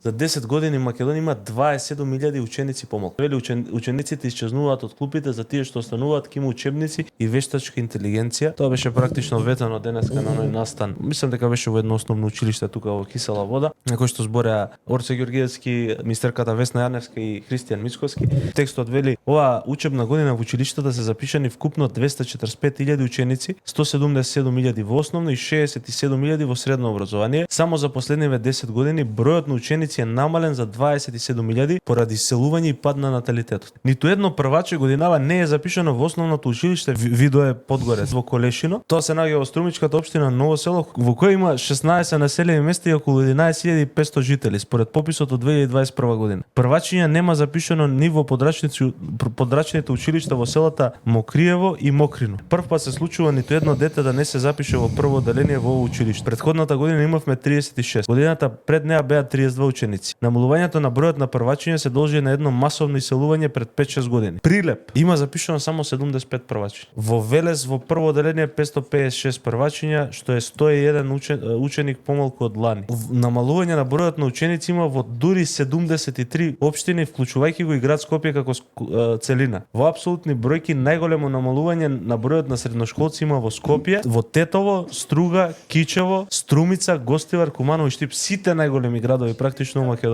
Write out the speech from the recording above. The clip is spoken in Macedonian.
За 10 години Македонија има 27.000 ученици помалку. Вели учениците исчезнуваат од клупите за тие што остануваат ким учебници и вештачка интелигенција. Тоа беше практично ветано денеска на оној настан. Мислам дека беше во едно основно училиште тука во Кисела Вода, на кој што збореа Орце Ѓоргиевски, мистерката Весна Јарневска и Христијан Мицковски. Текстот вели: оваа учебна година во училиштата се запишани вкупно 245.000 ученици, 177.000 во основно и 67.000 во средно образование. Само за последниве 10 години бројот на ученици е намален за 27.000 поради селување и пад на наталитетот. Ниту едно прваче годинава не е запишано во основното училиште, видо е подгоре во Колешино. Тоа се наоѓа во струмичката општина Ново село, во кој има 16 населени места и околу 11.500 жители според пописот од 2021 година. Првачиња нема запишано ни во подрачните училишта во селата Мокриево и Мокрино. Прв пат се случува ниту едно дете да не се запише во прво одделение во училиште. Предходната година имавме 36. Годината пред неа беа 32 ученици. Намалувањето на бројот на првачиња се должи на едно масовно иселување пред 5-6 години. Прилеп има запишано само 75 првачиња. Во Велес во прво одделение 556 првачиња, што е 101 ученик помалку од лани. Намалување на бројот на ученици има во дури 73 општини, вклучувајќи го и град Скопје како целина. Во апсолутни бројки најголемо намалување на бројот на средношколци има во Скопје, во Тетово, Струга, Кичево, Струмица, Гостивар, Куманово и Штип, сите најголеми градови практично во Македонија.